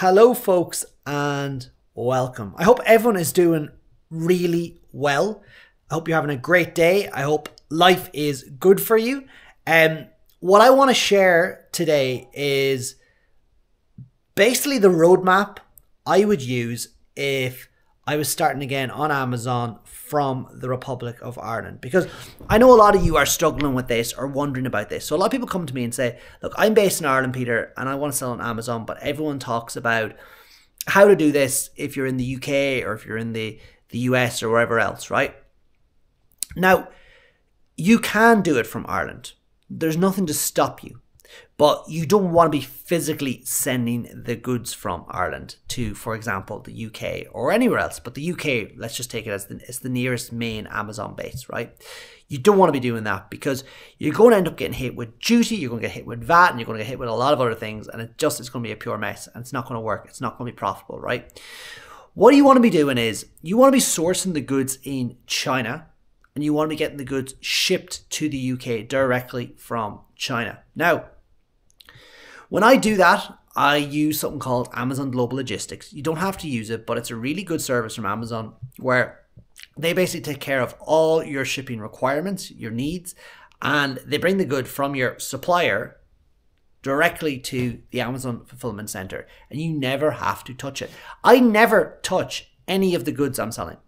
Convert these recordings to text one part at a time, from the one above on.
Hello, folks, and welcome. I hope everyone is doing really well. I hope you're having a great day. I hope life is good for you. What I want to share today is basically the roadmap I would use if I was starting again on Amazon from the Republic of Ireland, because I know a lot of you are struggling with this or wondering about this. So a lot of people come to me and say, look, I'm based in Ireland, Peter, and I want to sell on Amazon, but everyone talks about how to do this if you're in the UK or if you're in the US or wherever else, right? Now, you can do it from Ireland. There's nothing to stop you. But you don't want to be physically sending the goods from Ireland to, for example, the UK or anywhere else. But the UK, let's just take it as it's the nearest main Amazon base, right? You don't want to be doing that because you're going to end up getting hit with duty, you're going to get hit with VAT, and you're going to get hit with a lot of other things. And it's going to be a pure mess and it's not going to work. It's not going to be profitable, right? What you want to be doing is you want to be sourcing the goods in China and you want to be getting the goods shipped to the UK directly from China. Now, when I do that, I use something called Amazon Global Logistics. You don't have to use it, but it's a really good service from Amazon where they basically take care of all your shipping requirements, your needs, and they bring the good from your supplier directly to the Amazon Fulfillment Center, and you never have to touch it. I never touch any of the goods I'm selling.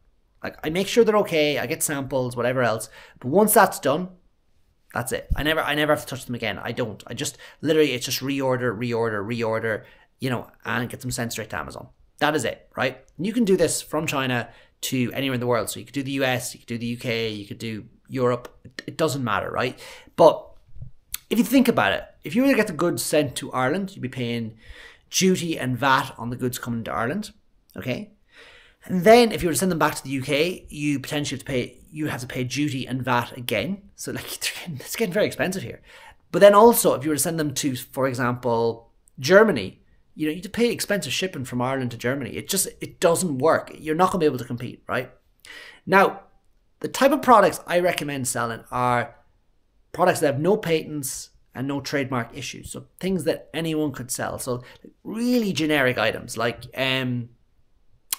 Like, I make sure they're okay, I get samples, whatever else, but once that's done, that's it. I never have to touch them again. I don't. I just literally, it's just reorder, and get them sent straight to Amazon. That is it, right? And you can do this from China to anywhere in the world. So you could do the US, you could do the UK, you could do Europe. It doesn't matter, right? But if you think about it, if you were to get the goods sent to Ireland, you'd be paying duty and VAT on the goods coming to Ireland, okay? And then if you were to send them back to the UK, you potentially have to pay duty and VAT again. So it's getting very expensive here. But then also if you were to send them to, for example, Germany, you have to pay expensive shipping from Ireland to Germany. It doesn't work. You're not going to be able to compete, right? Now, the type of products I recommend selling are products that have no patents and no trademark issues. So things that anyone could sell. So really generic items like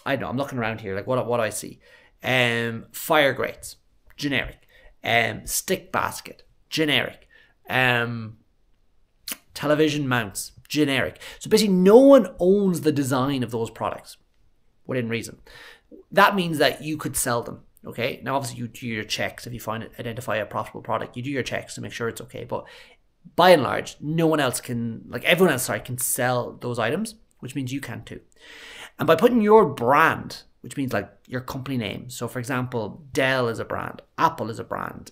I don't know, I'm looking around here, like what do I see? Fire grates, generic. Stick basket, generic. Television mounts, generic. So basically no one owns the design of those products within reason. That means that you could sell them, okay? Now obviously you do your checks. If you identify a profitable product, you do your checks to make sure it's okay. But by and large, everyone else can sell those items, which means you can too. And by putting your brand, which means like your company name. So for example, Dell is a brand, Apple is a brand,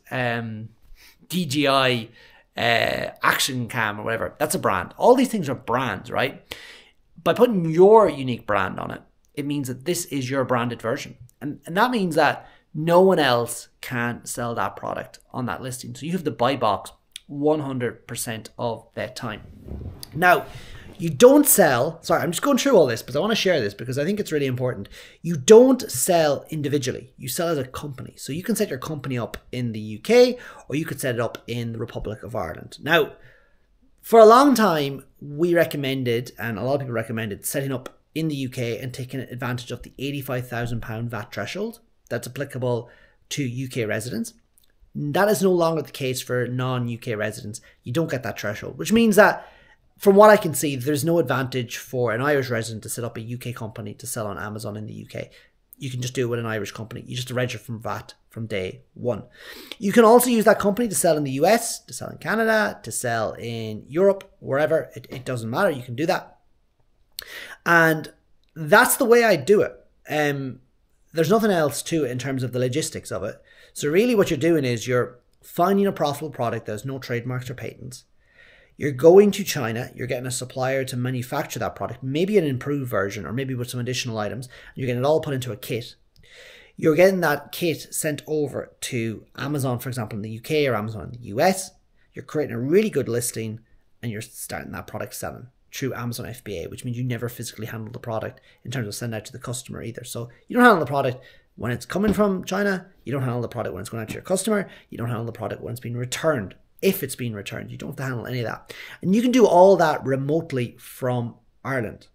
DJI, Action Cam or whatever, that's a brand. All these things are brands, right? By putting your unique brand on it, it means that this is your branded version. And that means that no one else can sell that product on that listing. So you have the buy box 100% of their time. Now, you don't sell, sorry, I'm just going through all this because I want to share this because I think it's really important. You don't sell individually, you sell as a company. So you can set your company up in the UK or you could set it up in the Republic of Ireland. Now, for a long time, we recommended, and a lot of people recommended, setting up in the UK and taking advantage of the £85,000 VAT threshold that's applicable to UK residents. That is no longer the case for non-UK residents. You don't get that threshold, which means that from what I can see, there's no advantage for an Irish resident to set up a UK company to sell on Amazon in the UK. You can just do it with an Irish company. You just register from VAT from day one. You can also use that company to sell in the US, to sell in Canada, to sell in Europe, wherever. It doesn't matter. You can do that. And that's the way I do it. There's nothing else to it in terms of the logistics of it. So really what you're doing is you're finding a profitable product that has no trademarks or patents. You're going to China, you're getting a supplier to manufacture that product, maybe an improved version or maybe with some additional items. You're getting it all put into a kit. You're getting that kit sent over to Amazon, for example, in the UK or Amazon in the US. You're creating a really good listing and you're starting that product selling through Amazon FBA, which means you never physically handle the product in terms of send out to the customer either. So you don't handle the product when it's coming from China. You don't handle the product when it's going out to your customer. You don't handle the product when it's being returned. If it's being returned, you don't have to handle any of that. And you can do all that remotely from Ireland.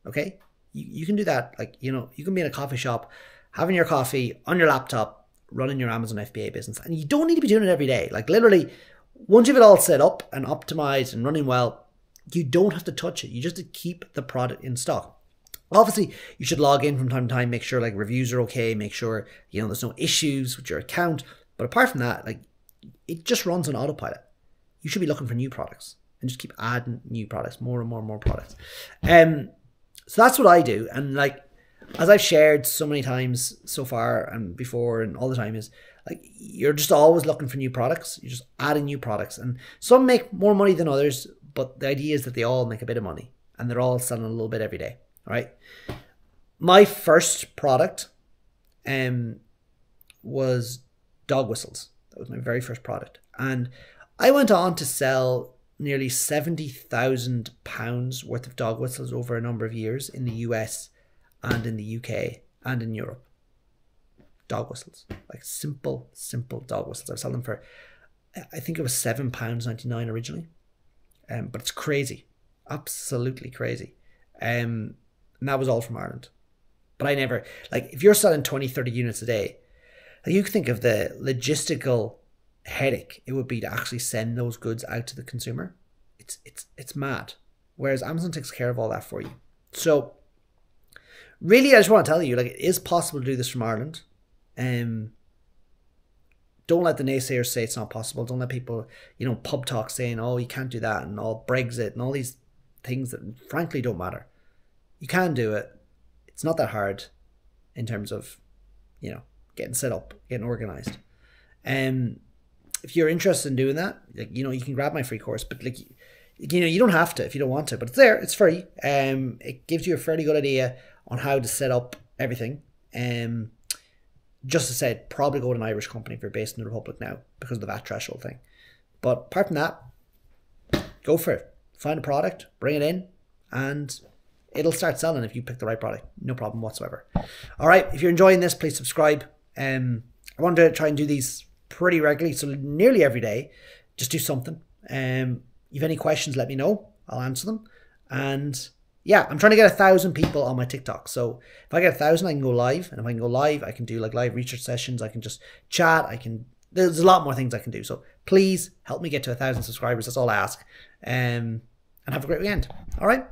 Okay, you can do that. Like, you know, you can be in a coffee shop, having your coffee on your laptop, running your Amazon FBA business, and you don't need to be doing it every day. Like, literally, once you've it all set up and optimized and running well, you don't have to touch it. You just have to keep the product in stock. Obviously, you should log in from time to time, make sure like reviews are okay, make sure, you know, there's no issues with your account. But apart from that, like, it just runs on autopilot. You should be looking for new products and just keep adding new products, more and more and more products. So that's what I do. And like, as I've shared so many times so far and before and all the time, is like, you're just always looking for new products. You're just adding new products, and some make more money than others, but the idea is that they all make a bit of money and they're all selling a little bit every day. All right. My first product was dog whistles. That was my very first product. And I went on to sell nearly £70,000 worth of dog whistles over a number of years in the US and in the UK and in Europe. Dog whistles, like simple dog whistles. I was selling them for, I think it was £7.99 originally. But it's crazy, absolutely crazy. And that was all from Ireland. But I never, like, if you're selling 20, 30 units a day, like, you think of the logistical headache it would be to actually send those goods out to the consumer. It's mad. Whereas Amazon takes care of all that for you. So really, I just want to tell you, like, it is possible to do this from Ireland. Don't let the naysayers say it's not possible. Don't let people, you know, pub talk saying, oh, you can't do that, and all Brexit and all these things that frankly don't matter. You can do it. It's not that hard in terms of, you know, getting set up, getting organized. If you're interested in doing that, like, you know, you can grab my free course, but like, you know, you don't have to if you don't want to, but it's there, it's free. It gives you a fairly good idea on how to set up everything. Just as I said, probably go to an Irish company if you're based in the Republic now because of the VAT threshold thing. But apart from that, go for it. Find a product, bring it in, and it'll start selling if you pick the right product. No problem whatsoever. All right, if you're enjoying this, please subscribe. I want to try and do these pretty regularly, so nearly every day. Just do something. If you have any questions, let me know. I'll answer them. And yeah, I'm trying to get 1,000 people on my TikTok. So if I get 1,000, I can go live. And if I can go live, I can do like live research sessions. I can just chat. There's a lot more things I can do. So please help me get to 1,000 subscribers. That's all I ask. And have a great weekend. All right.